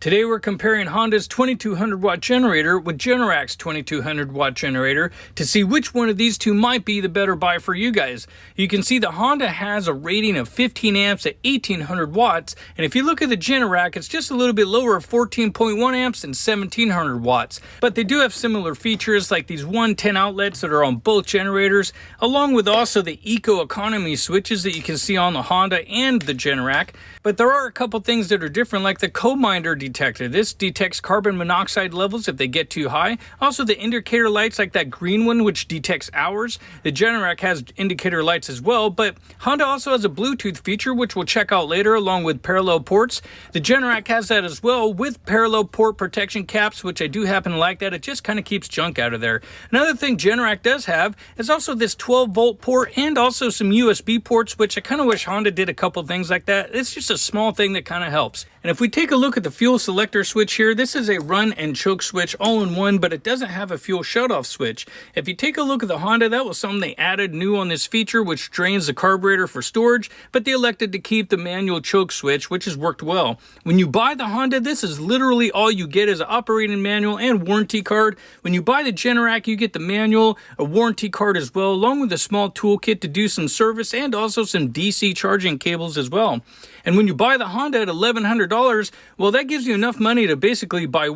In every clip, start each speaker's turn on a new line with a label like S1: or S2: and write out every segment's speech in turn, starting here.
S1: Today we're comparing Honda's 2200 watt generator with Generac's 2200 watt generator to see which one of these two might be the better buy for you guys. You can see the Honda has a rating of 15 amps at 1800 watts, and if you look at the Generac, it's just a little bit lower of 14.1 amps and 1700 watts. But they do have similar features like these 110 outlets that are on both generators, along with also the eco economy switches that you can see on the Honda and the Generac. But there are a couple things that are different, like the co-minder detector. This detects carbon monoxide levels if they get too high. Also the indicator lights, like that green one, which detects hours. The Generac has indicator lights as well, but Honda also has a Bluetooth feature, which we'll check out later, along with parallel ports. The Generac has that as well, with parallel port protection caps, which I do happen to like that. It just kind of keeps junk out of there. Another thing Generac does have is also this 12 volt port and also some USB ports, which I kind of wish Honda did a couple things like that. It's just a small thing that kind of helps. And if we take a look at the fuel selector switch here, this is a run and choke switch all in one, but it doesn't have a fuel shutoff switch. If you take a look at the Honda, that was something they added new on this feature, which drains the carburetor for storage, but they elected to keep the manual choke switch, which has worked well. When you buy the Honda, this is literally all you get is an operating manual and warranty card. When you buy the Generac, you get the manual, a warranty card as well, along with a small toolkit to do some service and also some DC charging cables as well. And when you buy the Honda at $1,100, well, that gives you enough money to basically buy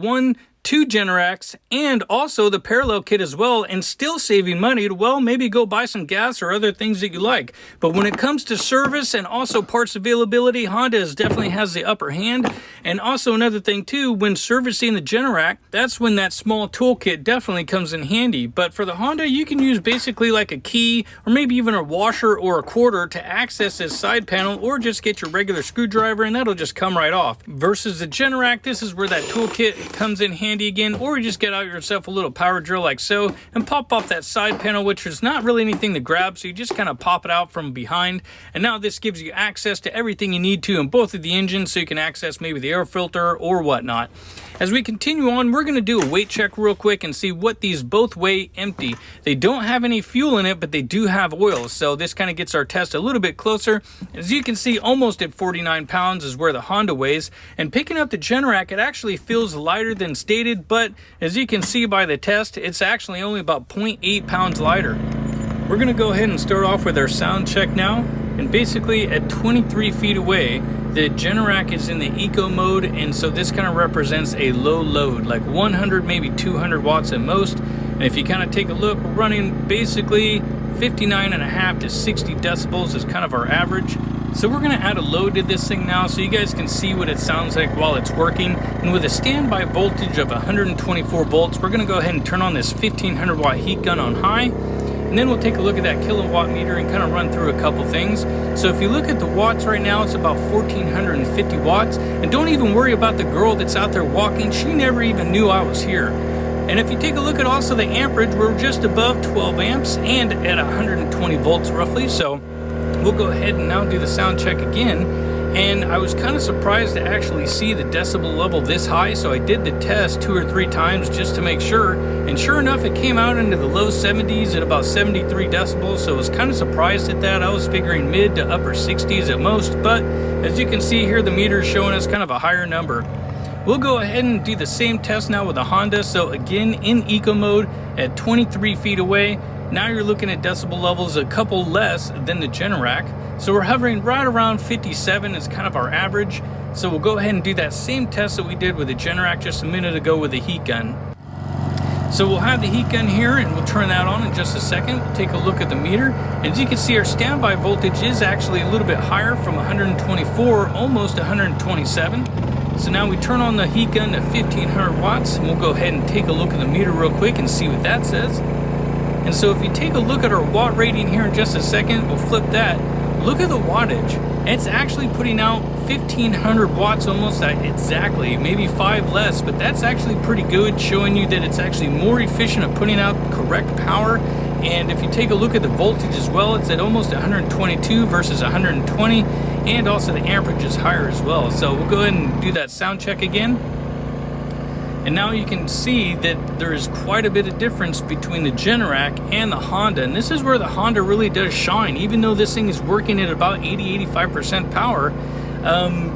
S1: two Generacs and also the parallel kit as well, and still saving money to, well, maybe go buy some gas or other things that you like. But when it comes to service and also parts availability, Honda definitely has the upper hand. And also another thing too, when servicing the Generac, that's when that small toolkit definitely comes in handy. But for the Honda, you can use basically like a key or maybe even a washer or a quarter to access this side panel, or just get your regular screwdriver and that'll just come right off. Versus the Generac, this is where that toolkit comes in handy again, or you just get out yourself a little power drill like so and pop off that side panel, which is not really anything to grab, so you just kind of pop it out from behind. And now this gives you access to everything you need to in both of the engines, so you can access maybe the air filter or whatnot. As we continue on, we're going to do a weight check real quick and see what these both weigh empty. They don't have any fuel in it, but they do have oil, so this kind of gets our test a little bit closer. As you can see, almost at 49 pounds is where the Honda weighs, and picking up the Generac, it actually feels lighter than stated, but as you can see by the test, it's actually only about 0.8 pounds lighter. We're going to go ahead and start off with our sound check now, and basically at 23 feet away, the Generac is in the eco mode, and so this kind of represents a low load, like 100, maybe 200 watts at most. And if you kind of take a look, we're running basically 59.5 to 60 decibels is kind of our average. So we're going to add a load to this thing now so you guys can see what it sounds like while it's working. And with a standby voltage of 124 volts, we're going to go ahead and turn on this 1500 watt heat gun on high. And then we'll take a look at that kilowatt meter and kind of run through a couple things. So if you look at the watts right now, it's about 1450 watts. And don't even worry about the girl that's out there walking. She never even knew I was here. And if you take a look at also the amperage, we're just above 12 amps and at 120 volts roughly. So we'll go ahead and now do the sound check again. And I was kind of surprised to actually see the decibel level this high, so I did the test 2 or 3 times just to make sure. And sure enough, it came out into the low 70s at about 73 decibels, so I was kind of surprised at that. I was figuring mid to upper 60s at most, but as you can see here, the meter is showing us kind of a higher number. We'll go ahead and do the same test now with the Honda. So again, in eco mode at 23 feet away, now you're looking at decibel levels a couple less than the Generac. So we're hovering right around 57 is kind of our average. So we'll go ahead and do that same test that we did with the Generac just a minute ago with the heat gun. So we'll have the heat gun here and we'll turn that on in just a second. We'll take a look at the meter. As you can see, our standby voltage is actually a little bit higher from 124, almost 127. So now we turn on the heat gun to 1500 watts and we'll go ahead and take a look at the meter real quick and see what that says. And so if you take a look at our watt rating here in just a second, we'll flip that. Look at the wattage. It's actually putting out 1500 watts almost exactly, maybe 5 less, but that's actually pretty good, showing you that it's actually more efficient at putting out correct power. And if you take a look at the voltage as well, it's at almost 122 versus 120, and also the amperage is higher as well. So we'll go ahead and do that sound check again. And now you can see that there is quite a bit of difference between the Generac and the Honda. And this is where the Honda really does shine. Even though this thing is working at about 80-85% power,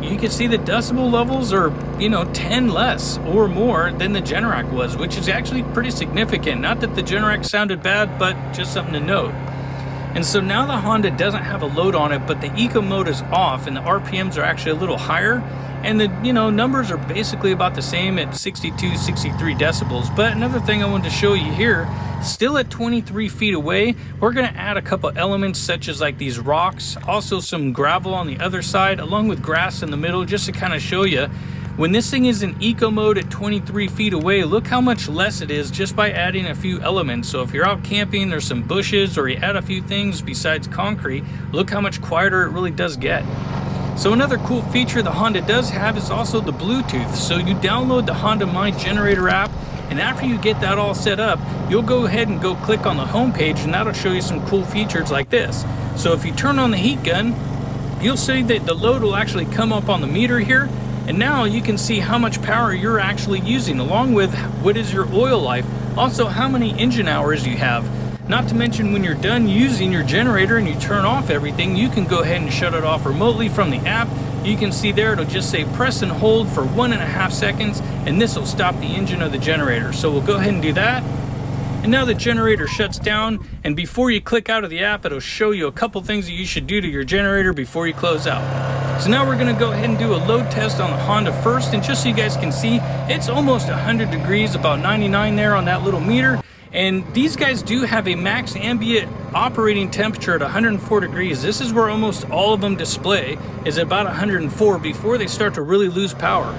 S1: you can see the decibel levels are, 10 less or more than the Generac was, which is actually pretty significant. Not that the Generac sounded bad, but just something to note. And so now the Honda doesn't have a load on it, but the eco mode is off and the RPMs are actually a little higher. And the, numbers are basically about the same at 62, 63 decibels. But another thing I wanted to show you here, still at 23 feet away, we're going to add a couple elements such as like these rocks, also some gravel on the other side, along with grass in the middle, just to kind of show you. When this thing is in eco mode at 23 feet away, look how much less it is just by adding a few elements. So if you're out camping, there's some bushes, or you add a few things besides concrete, look how much quieter it really does get. So another cool feature the Honda does have is also the Bluetooth. So you download the Honda My Generator app, and after you get that all set up, you'll go ahead and go click on the home page, and that'll show you some cool features like this. So if you turn on the heat gun, you'll see that the load will actually come up on the meter here. And now you can see how much power you're actually using, along with what is your oil life, also how many engine hours you have. Not to mention, when you're done using your generator and you turn off everything, you can go ahead and shut it off remotely from the app. You can see there it'll just say press and hold for 1.5 seconds, and this will stop the engine of the generator. So we'll go ahead and do that. And now the generator shuts down, and before you click out of the app, it'll show you a couple things that you should do to your generator before you close out. So now we're going to go ahead and do a load test on the Honda first, and just so you guys can see, it's almost 100 degrees, about 99 there on that little meter. And these guys do have a max ambient operating temperature at 104 degrees. This is where almost all of them display, is about 104 before they start to really lose power.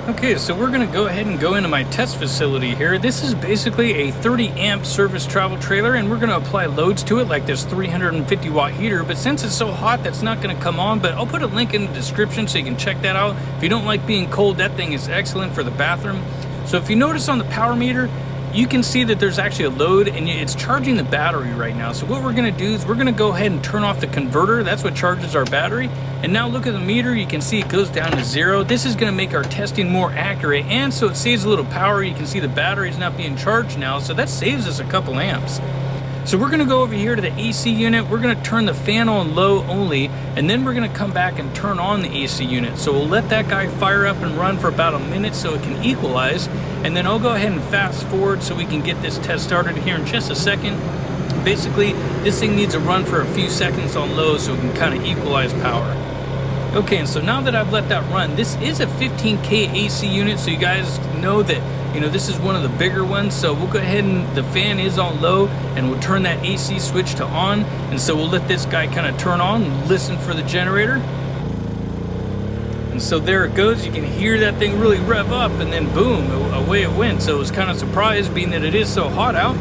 S1: Okay, so we're going to go ahead and go into my test facility here. This is basically a 30 amp service travel trailer, and we're going to apply loads to it like this 350 watt heater. But since it's so hot, that's not going to come on, but I'll put a link in the description so you can check that out. If you don't like being cold, that thing is excellent for the bathroom. So if you notice on the power meter, you can see that there's actually a load, and it's charging the battery right now. So what we're going to do is we're going to go ahead and turn off the converter. That's what charges our battery. And now look at the meter. You can see it goes down to 0. This is going to make our testing more accurate, and so it saves a little power. You can see the battery is not being charged now, so that saves us a couple amps. So we're going to go over here to the AC unit. We're going to turn the fan on low only, and then we're going to come back and turn on the AC unit. So we'll let that guy fire up and run for about a minute so it can equalize, and then I'll go ahead and fast forward so we can get this test started here in just a second. Basically, this thing needs to run for a few seconds on low so it can kind of equalize power. Okay, and so now that I've let that run, this is a 15K AC unit, so you guys know that this is one of the bigger ones. So we'll go ahead, and the fan is on low, and we'll turn that AC switch to on. And so we'll let this guy kind of turn on and listen for the generator. And so there it goes. You can hear that thing really rev up, and then boom, away it went. So it was kind of surprised, being that it is so hot out.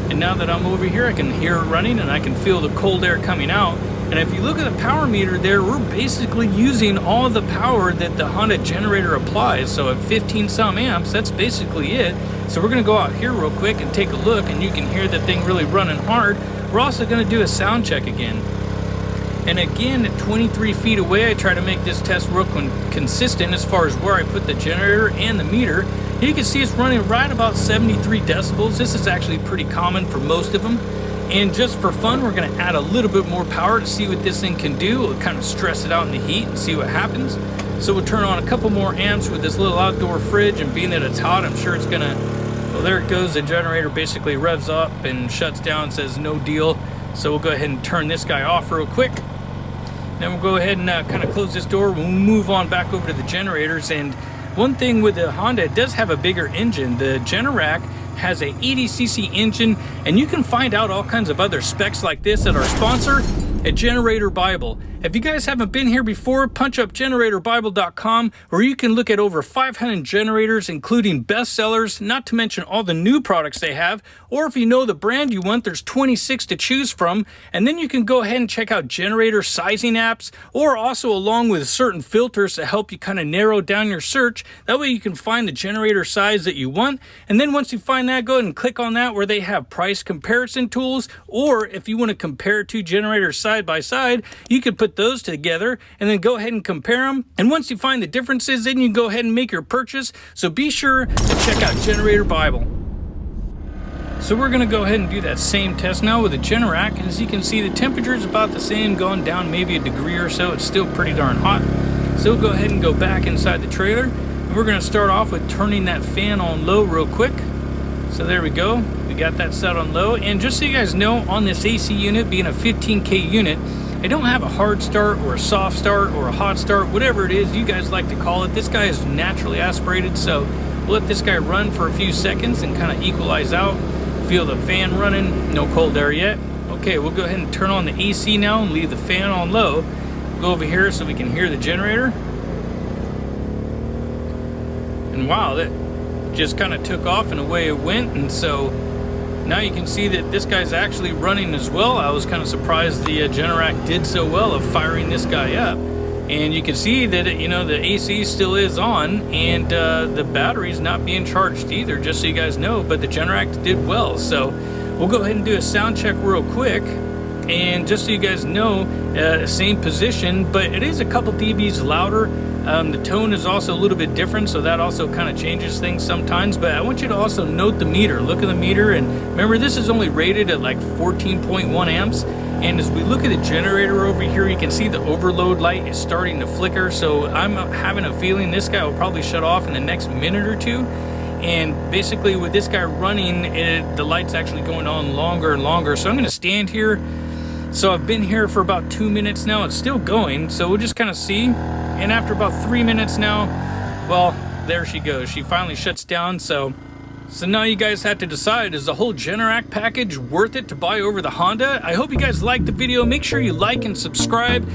S1: And now that I'm over here, I can hear it running, and I can feel the cold air coming out. And if you look at the power meter there, we're basically using all the power that the Honda generator applies. So at 15 some amps, that's basically it. So we're going to go out here real quick and take a look, and you can hear the thing really running hard. We're also going to do a sound check again. And again, at 23 feet away, I try to make this test real consistent as far as where I put the generator and the meter. You can see it's running right about 73 decibels. This is actually pretty common for most of them. And just for fun, we're going to add a little bit more power to see what this thing can do. We'll kind of stress it out in the heat and see what happens. So we'll turn on a couple more amps with this little outdoor fridge, and being that it's hot, I'm sure it's going to... Well, there it goes. The generator basically revs up and shuts down, says no deal. So we'll go ahead and turn this guy off real quick. Then we'll go ahead and kind of close this door. We'll move on back over to the generators. And one thing with the Honda, it does have a bigger engine. The Generac has a 80cc engine, and you can find out all kinds of other specs like this at our sponsor at Generator Bible. If you guys haven't been here before, punch up generatorbible.com, where you can look at over 500 generators, including bestsellers, not to mention all the new products they have. Or if you know the brand you want, there's 26 to choose from. And then you can go ahead and check out generator sizing apps, or also along with certain filters to help you kind of narrow down your search. That way you can find the generator size that you want. And then once you find that, go ahead and click on that where they have price comparison tools. Or if you want to compare two generators side by side, you could put those together and then go ahead and compare them. And once you find the differences, then you can go ahead and make your purchase. So be sure to check out Generator Bible. So we're going to go ahead and do that same test now with the Generac. And as you can see, the temperature is about the same, going down maybe a degree or so. It's still pretty darn hot. So we'll go ahead and go back inside the trailer, and we're going to start off with turning that fan on low real quick. So there we go, we got that set on low. And just so you guys know, on this AC unit, being a 15K unit, I don't have a hard start or a soft start or a hot start, whatever it is you guys like to call it. This guy is naturally aspirated, so we'll let this guy run for a few seconds and kind of equalize out. Feel the fan running, no cold air yet. Okay, we'll go ahead and turn on the AC now and leave the fan on low. Go over here so we can hear the generator. And wow, that just kind of took off and away it went. And so now you can see that this guy's actually running as well. I was kind of surprised the Generac did so well of firing this guy up. And you can see that, you know, the AC still is on, and the battery's not being charged either, just so you guys know, but the Generac did well. So we'll go ahead and do a sound check real quick. And just so you guys know, same position, but it is a couple dBs louder. The tone is also a little bit different, so that also kind of changes things sometimes. But I want you to also note the meter. Look at the meter, and remember, this is only rated at like 14.1 amps. And as we look at the generator over here, you can see the overload light is starting to flicker. So I'm having a feeling this guy will probably shut off in the next minute or two. And basically with this guy running, the light's actually going on longer and longer. So I'm going to stand here. So I've been here for about 2 minutes now. It's still going, so we'll just kind of see. And after about 3 minutes now, well, there she goes. She finally shuts down. So now you guys have to decide, is the whole Generac package worth it to buy over the Honda? I hope you guys liked the video. Make sure you like and subscribe.